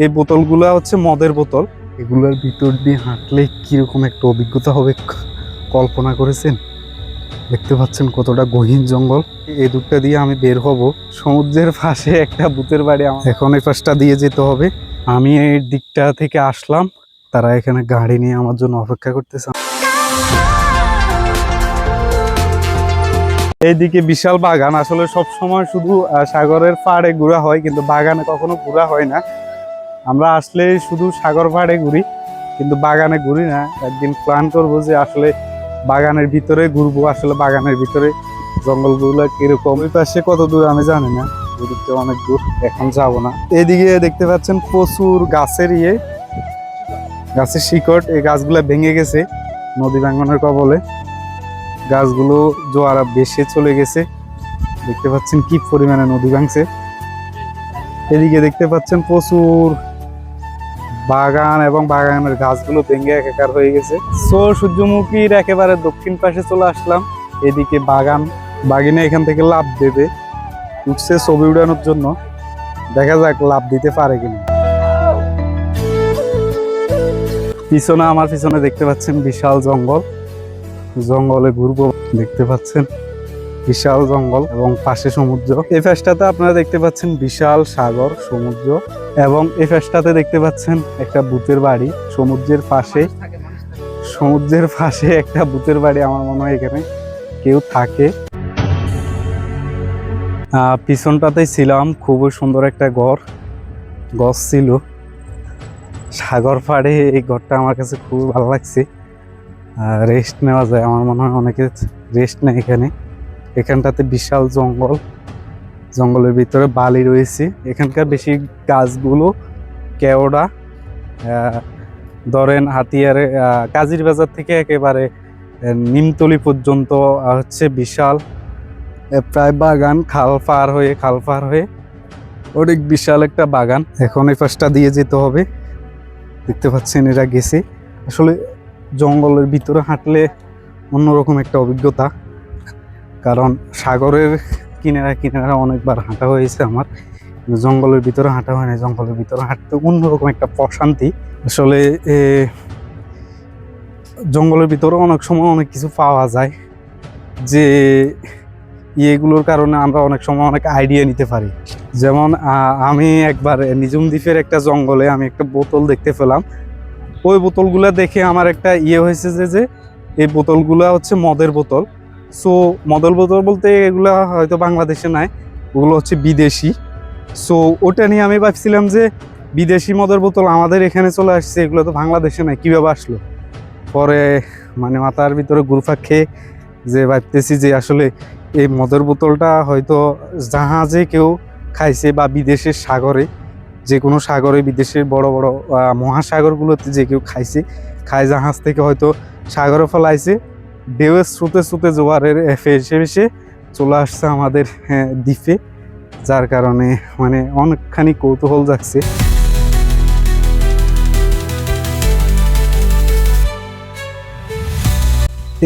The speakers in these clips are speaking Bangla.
এই বোতলগুলা হচ্ছে মদের বোতল। এগুলোর ভিতর দিয়ে হাঁটলে কিরকম একটা অভিজ্ঞতা হবে কল্পনা করেছেন? দেখতে পাচ্ছেন কতটা গহীন জঙ্গল। এই দুধটা দিয়ে আমি বের হব। সমুদ্রের পাশে একটা ভূতের বাড়ি, এখন এই পাশটা দিয়ে যেতে হবে। আমি এই দিকটা থেকে আসলাম, তারা এখানে গাড়ি নিয়ে আমার জন্য অপেক্ষা করতেছে। এইদিকে বিশাল বাগান। আসলে সব সময় শুধু সাগরের পাড়ে ঘোরা হয়, কিন্তু বাগানে কখনো ঘোরা হয় না। আমরা আসলে শুধু সাগর পাড়ে ঘুরি, কিন্তু বাগানে ঘুরি না। একদিন প্ল্যান করবো যে আসলে বাগানের ভিতরে ঘুরবো। আসলে বাগানের ভিতরে জঙ্গলগুলো কিরকম, ওই পাশে কত দূর আমি জানি না, ওদিকটা অনেক দূর, এখন যাব না। এদিকে দেখতে পাচ্ছেন প্রচুর গাছের গাছের শিকড়। এই গাছগুলা ভেঙে গেছে নদী ভাঙনের কবলে। গাছগুলো জোয়ারা বেশি চলে গেছে। দেখতে পাচ্ছেন কি পরিমাণে নদী ভাঙছে। এদিকে দেখতে পাচ্ছেন প্রচুর বাগান এবং বাগানের গাছগুলো ভেঙে একাকার হয়ে গেছে। সো সূর্যমুখীর একেবারে দক্ষিণ পাশে চলে আসলাম। এদিকে বাগিনে এখান থেকে লাফ দেবে, উঠছে ছবি উড়ানোর জন্য। দেখা যাক লাফ দিতে পারে কিনা। পিছনে, আমার পিছনে দেখতে পাচ্ছেন বিশাল জঙ্গল। জঙ্গলে ঘুরবো। দেখতে পাচ্ছেন বিশাল জঙ্গল এবং পাশে সমুদ্র। এই পাশটাতে আপনারা দেখতে পাচ্ছেন বিশাল সাগর, সমুদ্র, এবং এই পাশটাতে দেখতে পাচ্ছেন একটা ভূতের বাড়ি সমুদ্রের পাশে একটা ভূতের বাড়ি। আমার মনে হয় এখানে কেউ থাকে। পিছনটাতেই ছিলাম, খুবই সুন্দর একটা গছ ছিল সাগর পাড়ে। এই ঘরটা আমার কাছে খুবই ভালো লাগছে। রেস্ট নেওয়া যায়, আমার মনে হয় অনেকে রেস্ট নেয় এখানটাতে বিশাল জঙ্গলের ভিতরে বালি রয়েছে। এখানকার বেশি গাছগুলো কেওড়া, ধরেন হাতিয়ারে কাজির বাজার থেকে একেবারে নিমতলি পর্যন্ত হচ্ছে বিশাল প্রায় বাগান। খাল পার হয়ে অনেক বিশাল একটা বাগান। এখন এই পাশটা দিয়ে যেতে হবে। দেখতে পাচ্ছেন এরা গেছে। আসলে জঙ্গলের ভিতরে হাঁটলে অন্যরকম একটা অভিজ্ঞতা, কারণ সাগরের কিনারা অনেকবার হাঁটা হয়েছে আমার, জঙ্গলের ভিতরে হাঁটা হয় না। জঙ্গলের ভিতরে হাঁটতে অন্যরকম একটা প্রশান্তি। আসলে জঙ্গলের ভিতরে অনেক সময় অনেক কিছু পাওয়া যায়, যে এগুলোর কারণে আমরা অনেক সময় অনেক আইডিয়া নিতে পারি। যেমন আমি একবার নিজুম দ্বীপের একটা জঙ্গলে আমি একটা বোতল দেখতে পেলাম। ওই বোতলগুলা দেখে আমার একটা হয়েছে যে এই বোতলগুলা হচ্ছে মদের বোতল। সো মদের বোতল বলতে এগুলা হয়তো বাংলাদেশে নাই, ওগুলো হচ্ছে বিদেশি। সো ওটা নিয়ে আমি ভাবছিলাম যে বিদেশি মদের বোতল আমাদের এখানে চলে আসছে, এগুলো তো বাংলাদেশে নাই, কীভাবে আসলো। পরে মাথার ভিতরে ঘুরপাক খেয়ে যে ভাবতেছি যে আসলে এই মদের বোতলটা হয়তো জাহাজে কেউ খাইছে, বা বিদেশের সাগরে, যে কোনো সাগরে, বিদেশের বড় বড় মহাসাগরগুলোতে যে কেউ খায় জাহাজ থেকে হয়তো সাগরে ফেলাইছে। ঢেউয়ের স্রোতে জোয়ারের ভেসে চলে আসছে আমাদের দ্বীপে, যার কারণে অনেকখানি কৌতূহল জাগছে।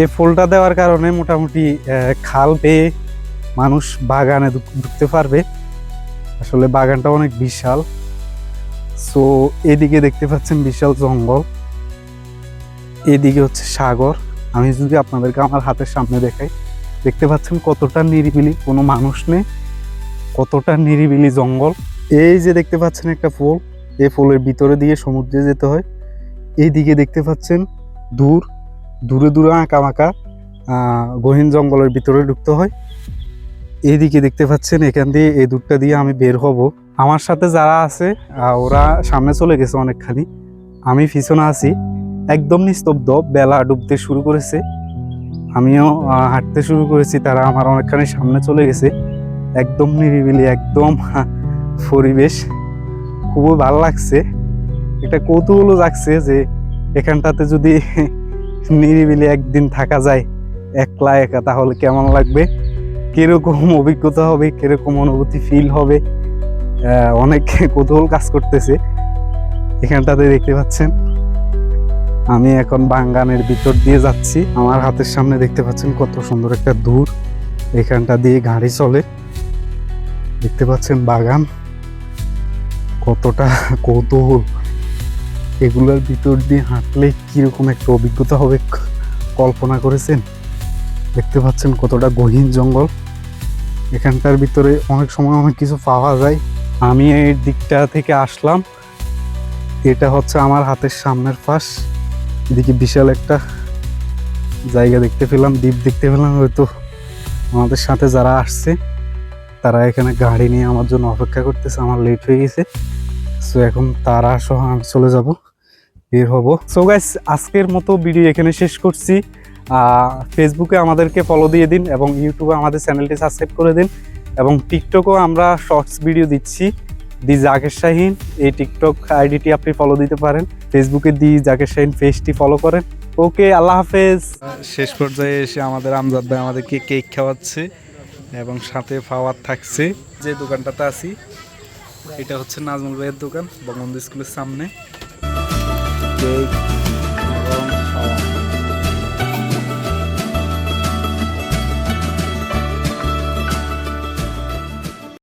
এই ফুলটা দেওয়ার কারণে মোটামুটি খাল পেয়ে মানুষ বাগানে ঢুকতে পারবে। আসলে বাগানটা অনেক বিশাল। সো এদিকে দেখতে পাচ্ছেন বিশাল জঙ্গল, এদিকে হচ্ছে সাগর। আমি যদি আপনাদেরকে আমার হাতের সামনে দেখাই, দেখতে পাচ্ছেন কতটা নিরিবিলি, কোনো মানুষ নেই, কতটা নিরিবিলি জঙ্গল। এই যে দেখতে পাচ্ছেন একটা ফুল, এই ফুলের ভিতরে দিয়ে সমুদ্রে যেতে হয়। এইদিকে দেখতে পাচ্ছেন দূরে আঁকা বাঁকা গহীন জঙ্গলের ভিতরে ঢুকতে হয়। এইদিকে দেখতে পাচ্ছেন এখান দিয়ে, এই দুধটা দিয়ে আমি বের হব। আমার সাথে যারা আছে ওরা সামনে চলে গেছে অনেকখানি, আমি পিছনে আছি। একদম নিস্তব্ধ, বেলা ডুবতে শুরু করেছে, আমিও হাঁটতে শুরু করেছি, তারা আমার অনেকখানি সামনে চলে গেছে। একদম নিরিবিলি, একদম পরিবেশ খুবই ভালো লাগছে। একটা কৌতূহলও জাগছে যে এখানটাতে যদি নিরিবিলি একদিন থাকা যায় একলা একা, তাহলে কেমন লাগবে, কিরকম অভিজ্ঞতা হবে, কিরকম অনুভূতি ফিল হবে। অনেক কৌতূহল কাজ করতেছে। এখানটাতে দেখতে পাচ্ছেন আমি এখন বাগানের ভিতর দিয়ে যাচ্ছি। আমার হাতের সামনে দেখতে পাচ্ছেন কত সুন্দর একটা দূর, এখানটা দিয়ে গাড়ি চলে। দেখতে পাচ্ছেন বাগান কতটা কৌতূহল, এগুলোর ভিতর দিয়ে হাঁটলে কিরকম একটা অভিজ্ঞতা হবে কল্পনা করেছেন? দেখতে পাচ্ছেন কতটা গহীন জঙ্গল। এখানকার ভিতরে অনেক সময় অনেক কিছু পাওয়া যায়। আমি এই দিকটা থেকে আসলাম, এটা হচ্ছে আমার হাতের সামনের পাশ। এদিকে বিশাল একটা জায়গা দেখতে পেলাম, দ্বীপ দেখতে পেলাম। হয়তো আমাদের সাথে যারা আসছে তারা এখানে গাড়ি নিয়ে আমার জন্য অপেক্ষা করতেছে। আমার লেট হয়ে গেছে, সো এখন তারা সহ আমি চলে যাব, বের হব। সো গাইস, আজকের মতো ভিডিও এখানে শেষ করছি। ফেসবুকে আমাদেরকে ফলো দিয়ে দিন এবং ইউটিউবে আমাদের চ্যানেলটি সাবস্ক্রাইব করে দিন, এবং টিকটকেও আমরা শর্টস ভিডিও দিচ্ছি, দি জাকের শাহিন। এই টিকটক আইডিটি আপনি ফলো দিতে পারেন, ফেসবুকে দি জাকের শাহিন পেজটি ফলো করেন। ওকে, আল্লাহ হাফেজ। শেষ পর্যায়ে এসে আমাদের আমজাদ ভাই আমাদেরকে কেক খাওয়াচ্ছে এবং সাথে পাওয়ার থাকছে। যে দোকানটাতে আছি এটা হচ্ছে নাজমুল ভাইয়ের দোকান, বঙ্গবন্ধু স্কুলের সামনে। কেক